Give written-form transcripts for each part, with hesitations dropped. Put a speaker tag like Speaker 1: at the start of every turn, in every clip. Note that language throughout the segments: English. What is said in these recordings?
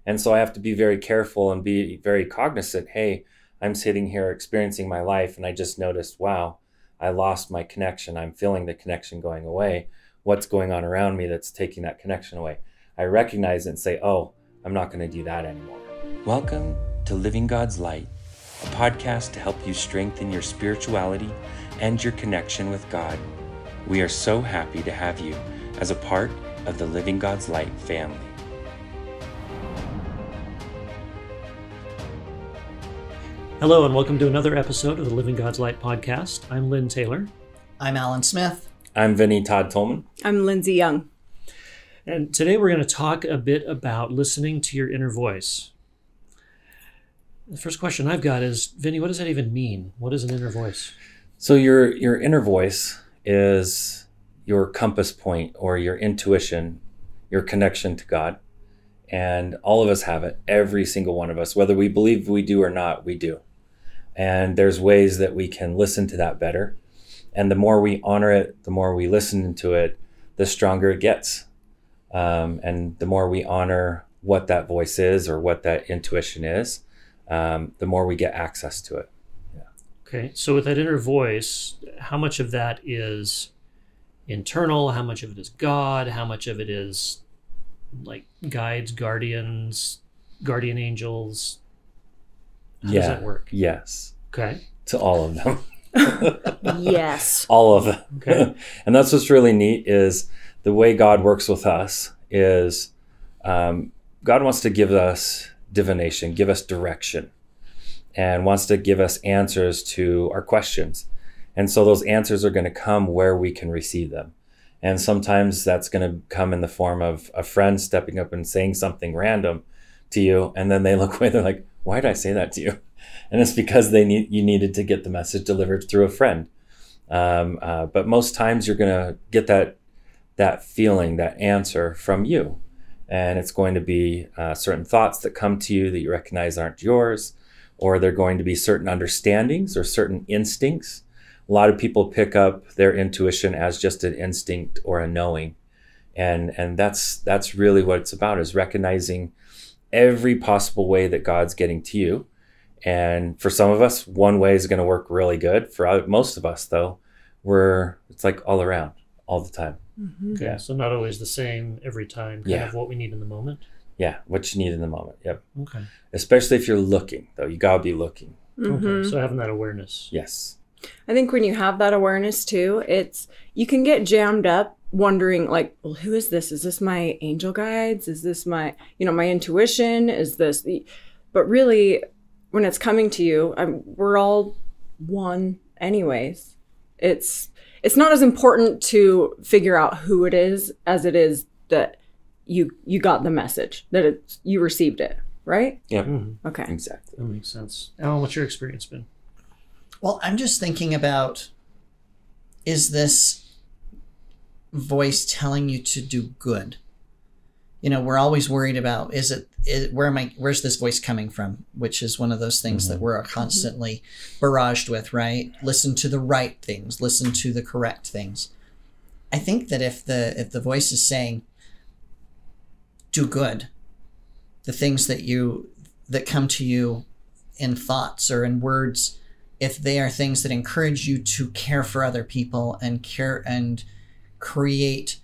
Speaker 1: And so I have to be very careful and be very cognizant. Hey, I'm sitting here experiencing my life and I just noticed, wow, I lost my connection. I'm feeling the connection going away. What's going on around me that's taking that connection away? I recognize it and say, oh, I'm not going to do that anymore. Welcome to Living God's Light, a podcast to help you strengthen your spirituality and your connection with God. We are so happy to have you as a part of the Living God's Light family.
Speaker 2: Hello and welcome to another episode of the Living God's Light podcast. I'm Lynn Taylor.
Speaker 3: I'm Alan Smith.
Speaker 1: I'm Todd Tolman.
Speaker 4: I'm Lindsay Young.
Speaker 2: And today we're going to talk a bit about listening to your inner voice. The first question I've got is, Vinny, what does that even mean? What is an inner voice?
Speaker 1: So your inner voice is your compass point or your intuition, your connection to God. And all of us have it, every single one of us, whether we believe we do or not, we do. And there's ways that we can listen to that better. And the more we honor it, the more we listen to it, the stronger it gets. And the more we honor what that voice is or what that intuition is, the more we get access to it. Yeah.
Speaker 2: Okay, so with that inner voice, how much of that is internal? How much of it is God? How much of it is like guides, guardians, guardian angels? How does that work?
Speaker 1: Yes.
Speaker 2: Okay.
Speaker 1: To all of them.
Speaker 4: Yes.
Speaker 1: All of them.
Speaker 2: Okay.
Speaker 1: And that's what's really neat is the way God works with us is God wants to give us divination, give us direction, and wants to give us answers to our questions. And so those answers are going to come where we can receive them. And sometimes that's going to come in the form of a friend stepping up and saying something random to you. And then they look away, they're like, why did I say that to you? And it's because you needed to get the message delivered through a friend. But most times you're going to get that feeling, that answer from you. And it's going to be certain thoughts that come to you that you recognize aren't yours, or they're going to be certain understandings or certain instincts. A lot of people pick up their intuition as just an instinct or a knowing. And that's really what it's about, is recognizing every possible way that God's getting to you. And for some of us, one way is going to work really good. For most of us, though, it's like all around, all the time.
Speaker 4: Mm-hmm.
Speaker 2: Okay,
Speaker 1: Yeah.
Speaker 2: so not always the same every time, kind of what we need in the moment.
Speaker 1: Yeah, what you need in the moment. Yep.
Speaker 2: Okay.
Speaker 1: Especially if you're looking, though. You got to be looking.
Speaker 4: Mm-hmm.
Speaker 2: Okay, so having that awareness.
Speaker 1: Yes.
Speaker 4: I think when you have that awareness too, you can get jammed up wondering like, well, who is this? Is this my angel guides? Is this my intuition? Is this but really when it's coming to you, we're all one anyways. It's not as important to figure out who it is as it is that you got the message, that you received it, right?
Speaker 1: Yep.
Speaker 2: Mm-hmm.
Speaker 4: Okay.
Speaker 1: Exactly.
Speaker 2: That makes sense. Alan, what's your experience been?
Speaker 3: Well, I'm just thinking about, is this voice telling you to do good? You know, we're always worried about, where's this voice coming from? Which is one of those things that we're constantly barraged with, right? Listen to the right things, listen to the correct things. I think that if the voice is saying, do good, the things that come to you in thoughts or in words, if they are things that encourage you to care for other people and create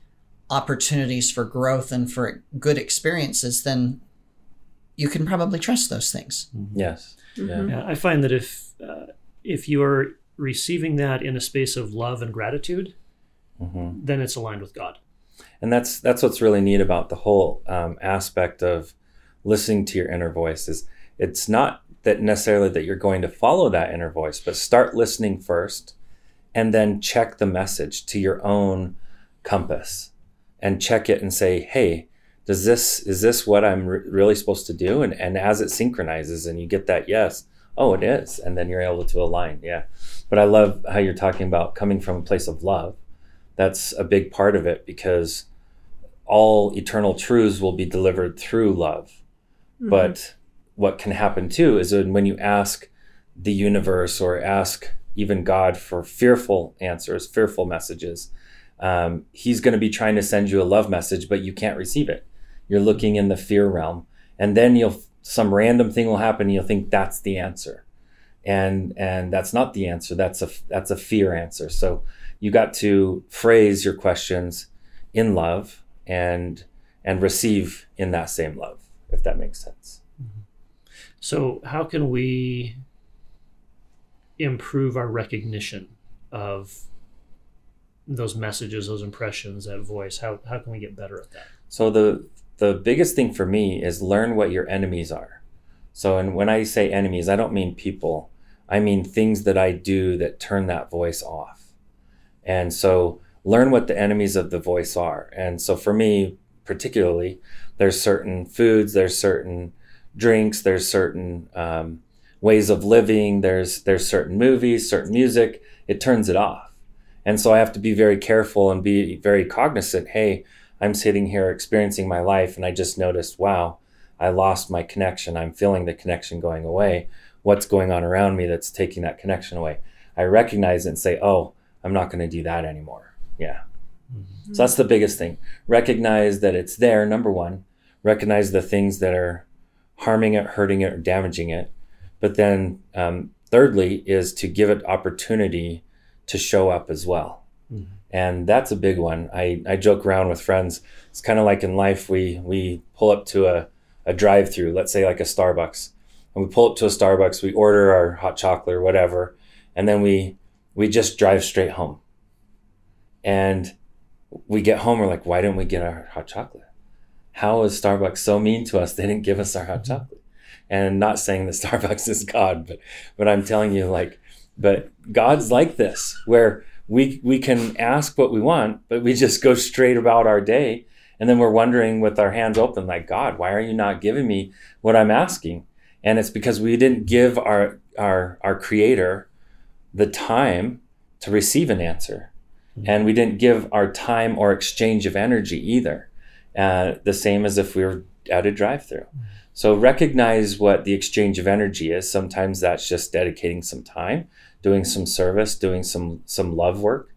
Speaker 3: opportunities for growth and for good experiences, then you can probably trust those things.
Speaker 1: Yes.
Speaker 4: Mm-hmm.
Speaker 2: Yeah, I find that if you are receiving that in a space of love and gratitude, then it's aligned with God.
Speaker 1: And that's what's really neat about the whole aspect of listening to your inner voice is it's not that necessarily that you're going to follow that inner voice, but start listening first and then check the message to your own compass and check it and say, hey, is this what I'm really supposed to do? And as it synchronizes and you get that yes, oh, it is. And then you're able to align. Yeah. But I love how you're talking about coming from a place of love. That's a big part of it because all eternal truths will be delivered through love. Mm-hmm. But what can happen too is when you ask the universe or ask even God for fearful answers, fearful messages, he's going to be trying to send you a love message, but you can't receive it. You're looking in the fear realm. and then some random thing will happen and you'll think that's the answer, and that's not the answer. That's a fear answer. So you got to phrase your questions in love and receive in that same love, if that makes sense.
Speaker 2: So how can we improve our recognition of those messages, those impressions, that voice? How can we get better at that?
Speaker 1: So the biggest thing for me is learn what your enemies are. So, and when I say enemies, I don't mean people. I mean things that I do that turn that voice off. And so learn what the enemies of the voice are. And so for me, particularly, there's certain foods, there's certain drinks, there's certain ways of living, there's certain movies, certain music. It turns it off. And so I have to be very careful and be very cognizant. Hey, I'm sitting here experiencing my life and I just noticed, wow, I lost my connection. I'm feeling the connection going away. What's going on around me that's taking that connection away? I recognize it and say, oh, I'm not going to do that anymore. Yeah. Mm-hmm. So that's the biggest thing. Recognize that it's there, number one. Recognize the things that are harming it, hurting it, or damaging it. But then thirdly is to give it opportunity to show up as well. Mm-hmm. And that's a big one. I joke around with friends. It's kind of like in life, we pull up to a drive-through, let's say like a Starbucks. And we pull up to a Starbucks, we order our hot chocolate or whatever, and then we just drive straight home. And we get home, we're like, why didn't we get our hot chocolate? How is Starbucks so mean to us? They didn't give us our hot chocolate. And not saying that Starbucks is God, but I'm telling you, but God's like this, where we can ask what we want, but we just go straight about our day. And then we're wondering with our hands open, like, God, why are you not giving me what I'm asking? And it's because we didn't give our Creator the time to receive an answer. And we didn't give our time or exchange of energy either. The same as if we were at a drive-through. So recognize what the exchange of energy is. Sometimes that's just dedicating some time, doing some service, doing some love work,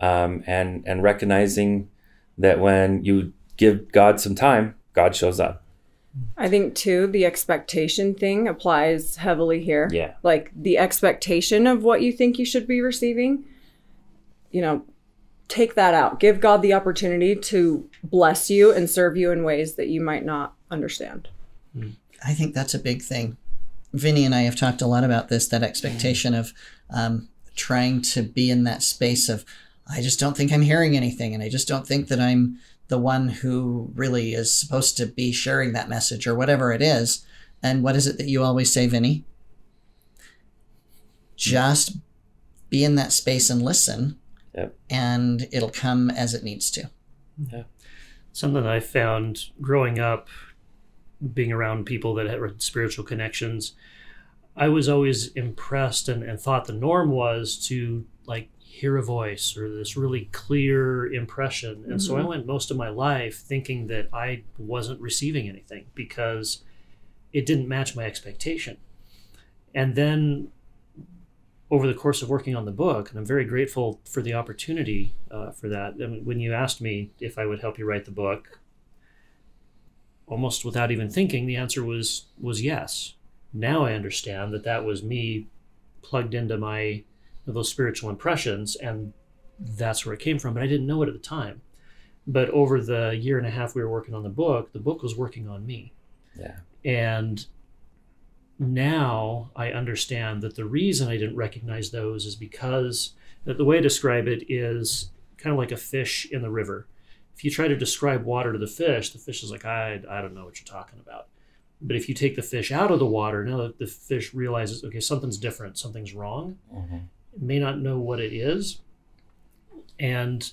Speaker 1: and recognizing that when you give God some time, God shows up.
Speaker 4: I think too, the expectation thing applies heavily here.
Speaker 1: Yeah.
Speaker 4: Like the expectation of what you think you should be receiving, take that out. Give God the opportunity to bless you and serve you in ways that you might not understand.
Speaker 3: I think that's a big thing. Vinny and I have talked a lot about this, that expectation of trying to be in that space of, I just don't think I'm hearing anything. And I just don't think that I'm the one who really is supposed to be sharing that message or whatever it is. And what is it that you always say, Vinny? Just be in that space and listen.
Speaker 1: Yep.
Speaker 3: And it'll come as it needs to.
Speaker 2: Yeah. Something I found growing up, being around people that had spiritual connections, I was always impressed and thought the norm was to hear a voice or this really clear impression. And so I went most of my life thinking that I wasn't receiving anything because it didn't match my expectation. And then over the course of working on the book, and I'm very grateful for the opportunity for that. I mean, when you asked me if I would help you write the book, almost without even thinking, the answer was yes. Now I understand that was me plugged into those spiritual impressions, and that's where it came from. But I didn't know it at the time. But over the year and a half we were working on the book was working on me.
Speaker 1: Yeah.
Speaker 2: And now I understand that the reason I didn't recognize those is because the way I describe it is kind of like a fish in the river. If you try to describe water to the fish is like, I don't know what you're talking about. But if you take the fish out of the water, now that the fish realizes, okay, something's different, something's wrong, it may not know what it is. And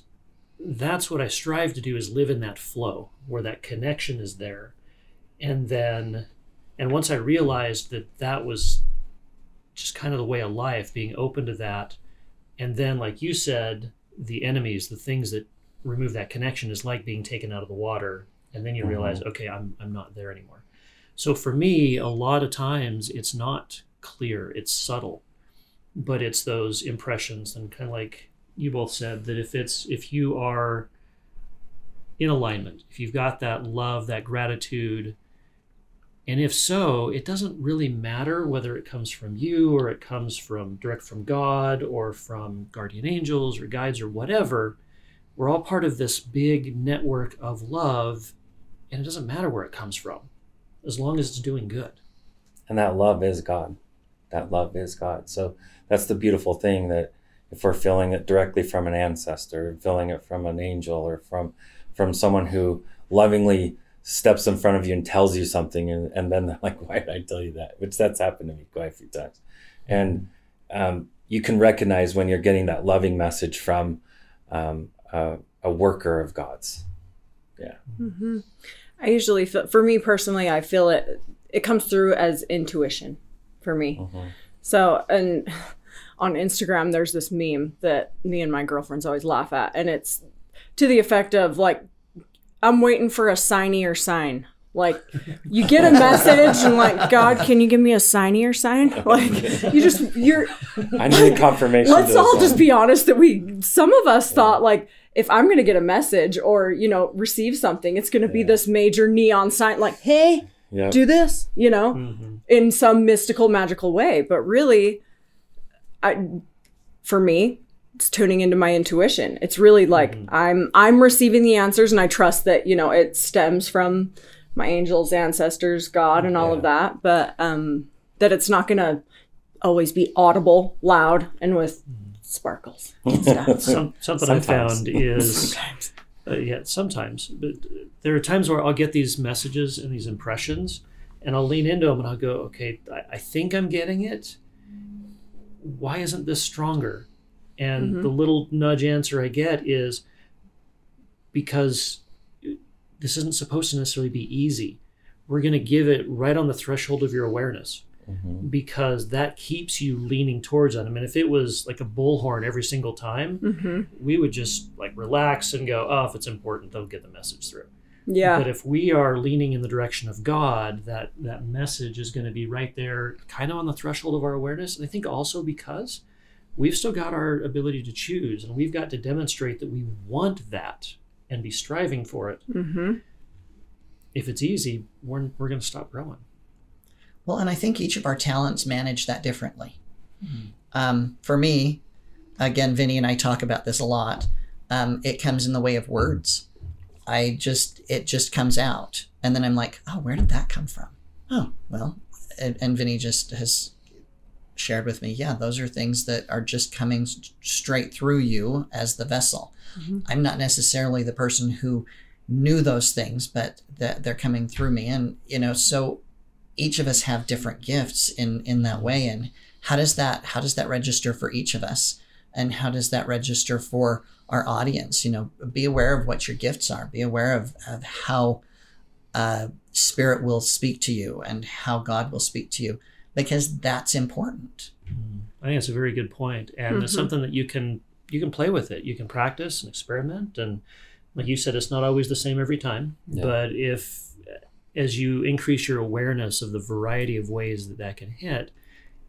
Speaker 2: that's what I strive to do, is live in that flow where that connection is there. And once I realized that was just kind of the way of life, being open to that. And then, like you said, the enemies, the things that remove that connection, is like being taken out of the water. And then you realize, okay, I'm not there anymore. So for me, a lot of times it's not clear, it's subtle, but it's those impressions. And kind of like you both said, that if you are in alignment, if you've got that love, that gratitude, And if so, it doesn't really matter whether it comes from you or it comes from direct from God or from guardian angels or guides or whatever. We're all part of this big network of love, and it doesn't matter where it comes from, as long as it's doing good.
Speaker 1: And that love is God. That love is God. So that's the beautiful thing, that if we're feeling it directly from an ancestor, feeling it from an angel, or from someone who lovingly steps in front of you and tells you something, and then they're like, why did I tell you that? Which that's happened to me quite a few times. And you can recognize when you're getting that loving message from a worker of God's. Yeah.
Speaker 4: Mm-hmm. I usually feel, for me personally, I feel it comes through as intuition for me.
Speaker 1: Mm-hmm.
Speaker 4: So, and on Instagram, there's this meme that me and my girlfriends always laugh at, and it's to the effect of like, I'm waiting for a signier sign. Like, you get a message and like, God, can you give me a signier sign? Like, you're.
Speaker 1: I need a confirmation.
Speaker 4: Let's all just be honest that some of us thought like, if I'm going to get a message or, receive something, it's going to be this major neon sign like, hey, do this, in some mystical, magical way. But really, for me, it's tuning into my intuition. It's really like I'm receiving the answers, and I trust that, it stems from my angels, ancestors, God, and all of that. But that it's not going to always be audible, loud, and with sparkles and stuff.
Speaker 2: Something
Speaker 1: Sometimes.
Speaker 2: I found is sometimes, but there are times where I'll get these messages and these impressions, and I'll lean into them and I'll go, okay, I think I'm getting it. Why isn't this stronger? And the little nudge answer I get is because this isn't supposed to necessarily be easy. We're going to give it right on the threshold of your awareness, because that keeps you leaning towards it. I mean, if it was like a bullhorn every single time, we would just like relax and go, oh, if it's important, they'll get the message through.
Speaker 4: Yeah.
Speaker 2: But if we are leaning in the direction of God, that message is going to be right there, kind of on the threshold of our awareness. And I think also because we've still got our ability to choose, and we've got to demonstrate that we want that and be striving for it. If it's easy, we're going to stop growing.
Speaker 3: Well, and I think each of our talents manage that differently. For me, again, Vinny and I talk about this a lot. It comes in the way of words. It just comes out. And then I'm like, oh, where did that come from? Oh, well, and Vinny just has shared with me, yeah, those are things that are just coming straight through you as the vessel. I'm not necessarily the person who knew those things, but that they're coming through me. And, so each of us have different gifts in that way. And how does that register for each of us? And how does that register for our audience? Be aware of what your gifts are. Be aware of how Spirit will speak to you and how God will speak to you, because that's important.
Speaker 2: I think it's a very good point. And it's something that you can play with it. You can practice and experiment. And like you said, it's not always the same every time. But as you increase your awareness of the variety of ways that can hit,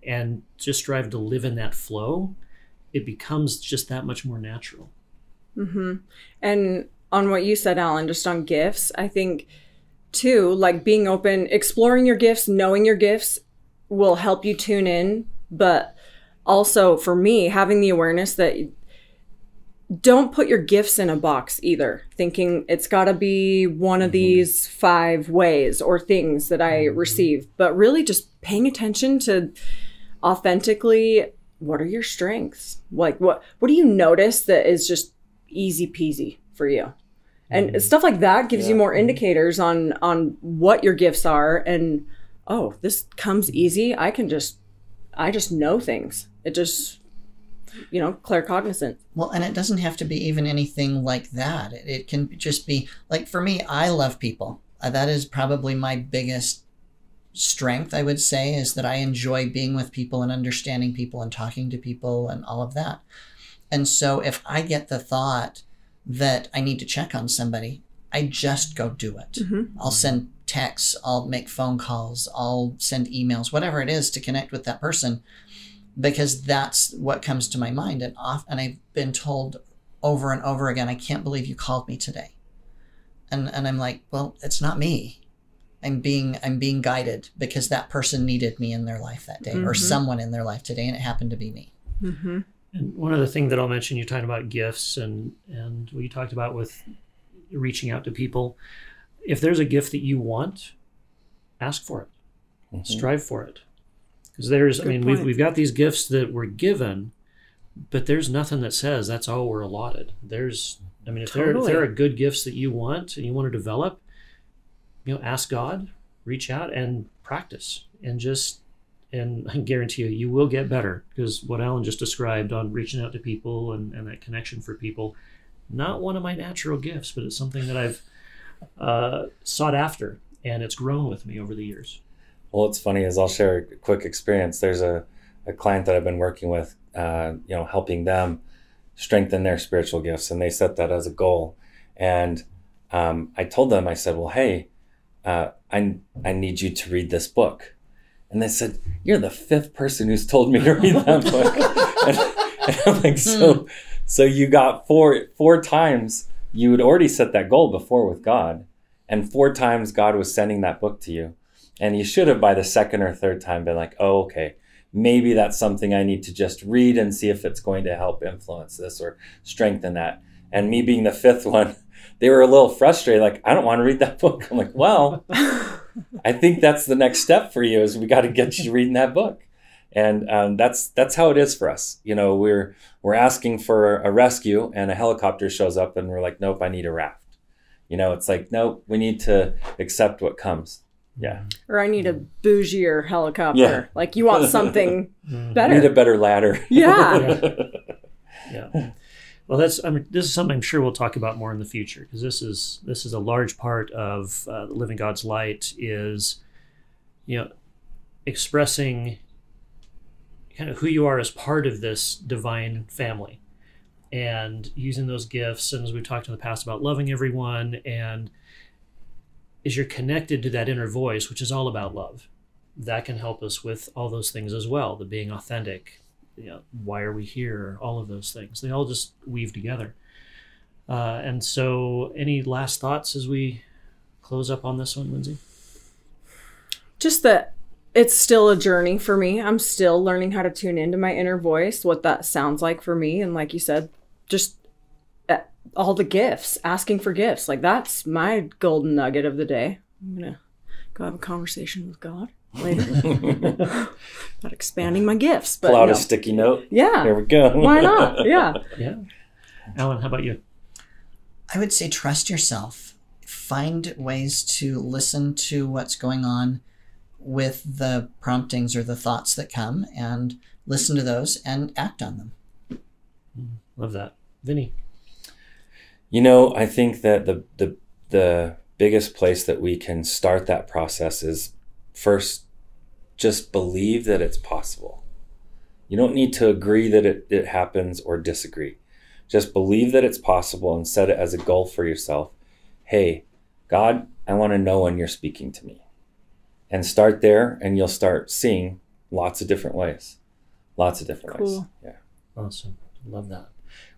Speaker 2: and just strive to live in that flow, it becomes just that much more natural.
Speaker 4: And on what you said, Alan, just on gifts, I think too, like being open, exploring your gifts, knowing your gifts will help you tune in. But also for me, having the awareness that don't put your gifts in a box either, thinking it's got to be one of these 5 ways or things that I receive, but really just paying attention to authentically, what are your strengths? Like what do you notice that is just easy peasy for you? And stuff like that gives you more indicators on what your gifts are. And, oh, this comes easy. I just know things. It just, claircognizant.
Speaker 3: Well, and it doesn't have to be even anything like that. It can just be like, for me, I love people. That is probably my biggest strength, I would say, is that I enjoy being with people and understanding people and talking to people and all of that. And so if I get the thought that I need to check on somebody, I just go do it. I'll send texts, I'll make phone calls, I'll send emails, whatever it is to connect with that person, because that's what comes to my mind. And I've been told over and over again, I can't believe you called me today. And I'm like, well, it's not me. I'm being guided because that person needed me in their life that day, or someone in their life today, and it happened to be me.
Speaker 2: Mm-hmm. And one other thing that I'll mention, you're talking about gifts and what you talked about with reaching out to people. If there's a gift that you want, ask for it. Strive for it. Because we've got these gifts that we're given, but there's nothing that says that's all we're allotted. If there are good gifts that you want and you want to develop, ask God, reach out and practice, and I guarantee you will get better, because what Alan just described on reaching out to people and that connection for people, not one of my natural gifts, but it's something that I've sought after, and it's grown with me over the years.
Speaker 1: Well, what's funny is I'll share a quick experience. There's a client that I've been working with, helping them strengthen their spiritual gifts, and they set that as a goal. And I told them, I said, well, hey, I need you to read this book. And they said, you're the fifth person who's told me to read that book. and I'm like, so you got four times you had already set that goal before with God, and 4 times God was sending that book to you. And you should have, by the second or third time, been like, oh, okay, maybe that's something I need to just read and see if it's going to help influence this or strengthen that. And me being the fifth one, they were a little frustrated, like, I don't want to read that book. I'm like, well, I think that's the next step for you, is we got to get you reading that book. And that's how it is for us. We're asking for a rescue, and a helicopter shows up, and we're like, nope, I need a raft. It's like, nope, we need to accept what comes. Yeah.
Speaker 4: Or I need a bougier helicopter. Yeah. Like, you want something better.
Speaker 1: Need a better ladder.
Speaker 4: Yeah.
Speaker 2: Yeah. Well, this is something I'm sure we'll talk about more in the future, because this is a large part of Living God's Light, is expressing kind of who you are as part of this divine family, and using those gifts. And as we've talked in the past about loving everyone, and as you're connected to that inner voice, which is all about love, that can help us with all those things as well, the being authentic. Why are we here? All of those things. They all just weave together. And so any last thoughts as we close up on this one, Lindsay?
Speaker 4: Just that it's still a journey for me. I'm still learning how to tune into my inner voice, what that sounds like for me. And like you said, just all the gifts, asking for gifts. Like, that's my golden nugget of the day. I'm going to go have a conversation with God later about expanding my gifts. But
Speaker 1: pull out a sticky note.
Speaker 4: Yeah.
Speaker 1: There we go.
Speaker 4: Why not? Yeah.
Speaker 2: Yeah. Alan, how about you?
Speaker 3: I would say trust yourself. Find ways to listen to what's going on with the promptings or the thoughts that come, and listen to those and act on them.
Speaker 2: Love that. Vinny?
Speaker 1: I think that the biggest place that we can start that process is, first, just believe that it's possible. You don't need to agree that it happens or disagree. Just believe that it's possible and set it as a goal for yourself. Hey, God, I want to know when you're speaking to me. And start there, and you'll start seeing lots of different ways. Lots of different ways. Yeah.
Speaker 2: Awesome. Love that.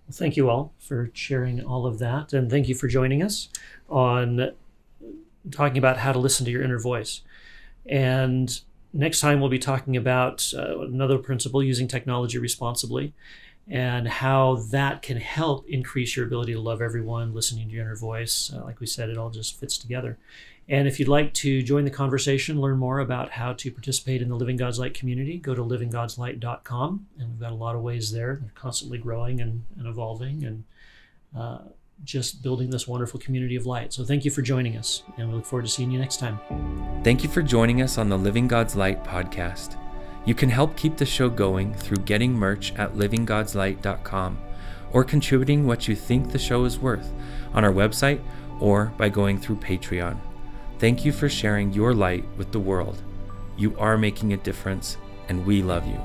Speaker 2: Well, thank you all for sharing all of that. And thank you for joining us on talking about how to listen to your inner voice. And next time we'll be talking about another principle, using technology responsibly, and how that can help increase your ability to love everyone, listening to your inner voice. Like we said, it all just fits together. And if you'd like to join the conversation, learn more about how to participate in the Living God's Light community, go to livinggodslight.com. And we've got a lot of ways there. They're constantly growing and evolving, and just building this wonderful community of light. So thank you for joining us, and we look forward to seeing you next time.
Speaker 5: Thank you for joining us on the Living God's Light podcast. You can help keep the show going through getting merch at livinggodslight.com, or contributing what you think the show is worth on our website, or by going through Patreon. Thank you for sharing your light with the world. You are making a difference, and we love you.